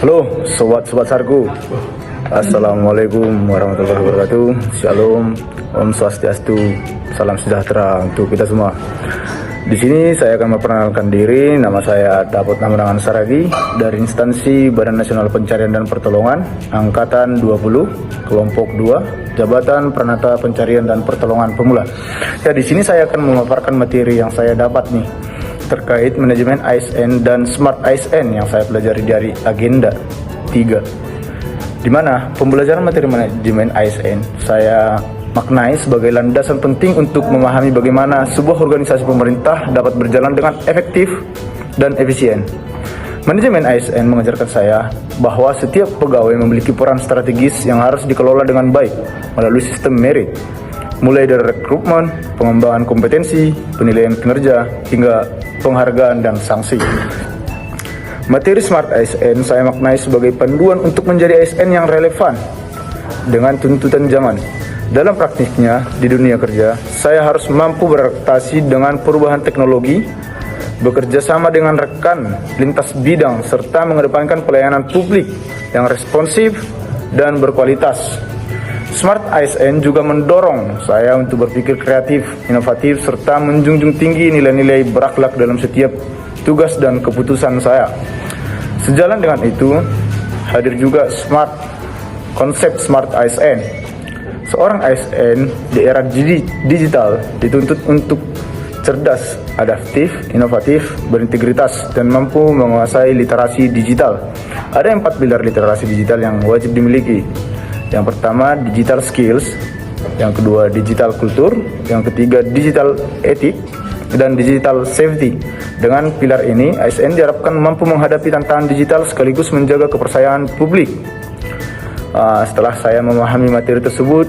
Halo sobat-sobat Sarku. Assalamualaikum warahmatullahi wabarakatuh. Shalom, Om Swastiastu, salam sejahtera untuk kita semua. Di sini saya akan memperkenalkan diri. Nama saya Dapat Namanangan Saragi dari instansi Badan Nasional Pencarian dan Pertolongan Angkatan 20 Kelompok 2 Jabatan Peranata Pencarian dan Pertolongan Pemula. Ya, di sini saya akan memaparkan materi yang saya dapat nih terkait manajemen ASN dan Smart ASN yang saya pelajari dari agenda 3, di mana pembelajaran materi manajemen ASN saya maknai sebagai landasan penting untuk memahami bagaimana sebuah organisasi pemerintah dapat berjalan dengan efektif dan efisien. Manajemen ASN mengajarkan saya bahwa setiap pegawai memiliki peran strategis yang harus dikelola dengan baik melalui sistem merit, mulai dari rekrutmen, pengembangan kompetensi, penilaian kinerja, hingga penghargaan dan sanksi. Materi Smart ASN saya maknai sebagai panduan untuk menjadi ASN yang relevan dengan tuntutan zaman. Dalam praktiknya di dunia kerja, saya harus mampu beradaptasi dengan perubahan teknologi, bekerja sama dengan rekan lintas bidang, serta mengedepankan pelayanan publik yang responsif dan berkualitas. Smart ASN juga mendorong saya untuk berpikir kreatif, inovatif, serta menjunjung tinggi nilai-nilai berakhlak dalam setiap tugas dan keputusan saya. Sejalan dengan itu, hadir juga konsep Smart ASN. Seorang ASN di era digital dituntut untuk cerdas, adaptif, inovatif, berintegritas, dan mampu menguasai literasi digital. Ada 4 pilar literasi digital yang wajib dimiliki. Yang pertama, digital skills. Yang kedua, digital kultur. Yang ketiga, digital etik dan digital safety. Dengan pilar ini, ASN diharapkan mampu menghadapi tantangan digital sekaligus menjaga kepercayaan publik. Setelah saya memahami materi tersebut,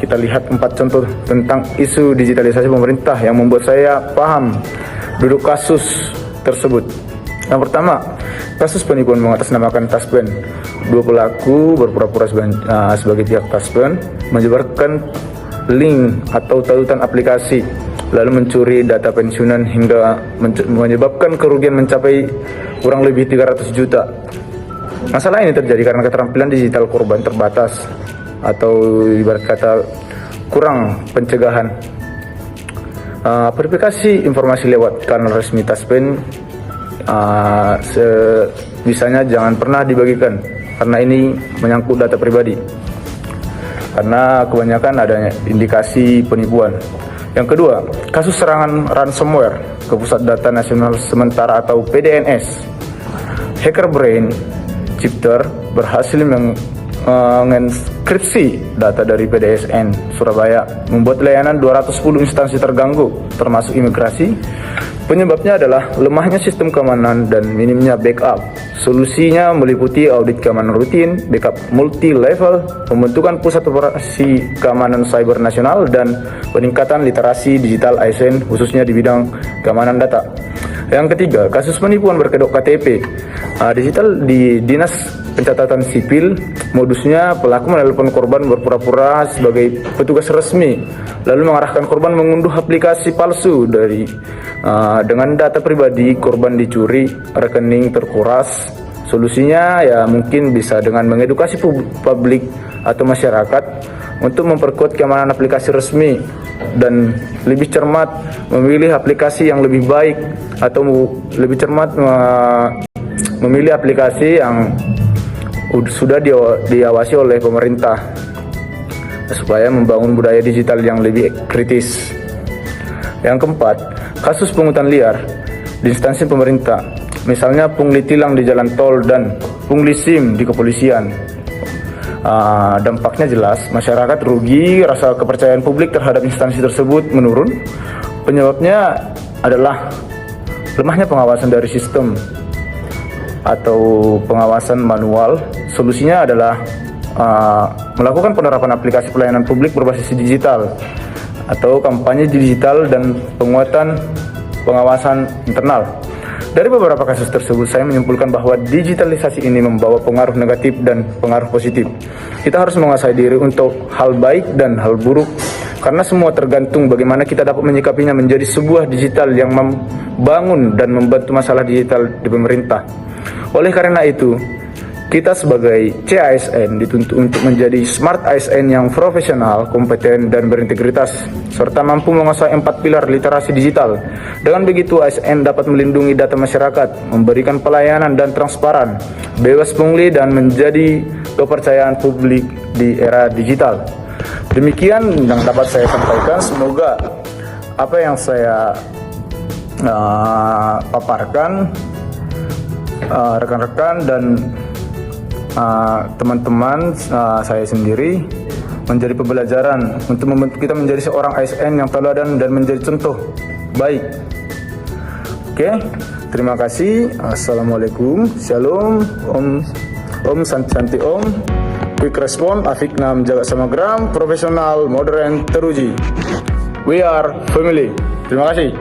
kita lihat 4 contoh tentang isu digitalisasi pemerintah yang membuat saya paham duduk kasus tersebut. Yang pertama, kasus penipuan mengatasnamakan Taspen. 2 pelaku berpura-pura sebagai pihak Taspen menyebarkan link atau tautan aplikasi, lalu mencuri data pensiunan hingga menyebabkan kerugian mencapai kurang lebih 300 juta. Masalah ini terjadi karena keterampilan digital korban terbatas atau ibarat kata kurang pencegahan. Verifikasi informasi lewat kanal resmi Taspen sebisanya jangan pernah dibagikan karena ini menyangkut data pribadi, karena kebanyakan adanya indikasi penipuan. Yang kedua, kasus serangan ransomware ke Pusat Data Nasional Sementara atau PDNS. Hacker Brain Cipter berhasil mengenkripsi data dari PDSN Surabaya, membuat layanan 210 instansi terganggu, termasuk imigrasi. Penyebabnya adalah lemahnya sistem keamanan dan minimnya backup. Solusinya meliputi audit keamanan rutin, backup multi-level, pembentukan pusat operasi keamanan cyber nasional, dan peningkatan literasi digital ASN khususnya di bidang keamanan data. Yang ketiga, kasus penipuan berkedok KTP digital di Dinas Pencatatan Sipil. Modusnya pelaku menelpon korban berpura-pura sebagai petugas resmi, lalu mengarahkan korban mengunduh aplikasi palsu dengan data pribadi korban dicuri, rekening terkuras. Solusinya ya mungkin bisa dengan mengedukasi publik atau masyarakat untuk memperkuat keamanan aplikasi resmi dan lebih cermat memilih aplikasi yang lebih baik, atau lebih cermat memilih aplikasi yang sudah diawasi oleh pemerintah supaya membangun budaya digital yang lebih kritis. Yang keempat, kasus pungutan liar di instansi pemerintah, misalnya pungli tilang di jalan tol dan pungli SIM di kepolisian. Dampaknya jelas, masyarakat rugi, rasa kepercayaan publik terhadap instansi tersebut menurun. Penyebabnya adalah lemahnya pengawasan dari sistem atau pengawasan manual. Solusinya adalah melakukan penerapan aplikasi pelayanan publik berbasis digital atau kampanye digital dan penguatan pengawasan internal. Dari beberapa kasus tersebut, saya menyimpulkan bahwa digitalisasi ini membawa pengaruh negatif dan pengaruh positif. Kita harus menguasai diri untuk hal baik dan hal buruk, karena semua tergantung bagaimana kita dapat menyikapinya menjadi sebuah digital yang membangun dan membantu masalah digital di pemerintah. Oleh karena itu, Kita sebagai CASN dituntut untuk menjadi smart ASN yang profesional, kompeten, dan berintegritas, serta mampu menguasai 4 pilar literasi digital. Dengan begitu, ASN dapat melindungi data masyarakat, memberikan pelayanan dan transparan, bebas pungli, dan menjadi kepercayaan publik di era digital. Demikian yang dapat saya sampaikan. Semoga apa yang saya paparkan rekan-rekan dan teman-teman saya sendiri menjadi pembelajaran untuk membentuk kita menjadi seorang ASN yang teladan dan menjadi contoh baik. Oke, terima kasih. Assalamualaikum, shalom, om santi om. Quick respon, Afikna menjaga samagram, profesional, modern, teruji. We are family. Terima kasih.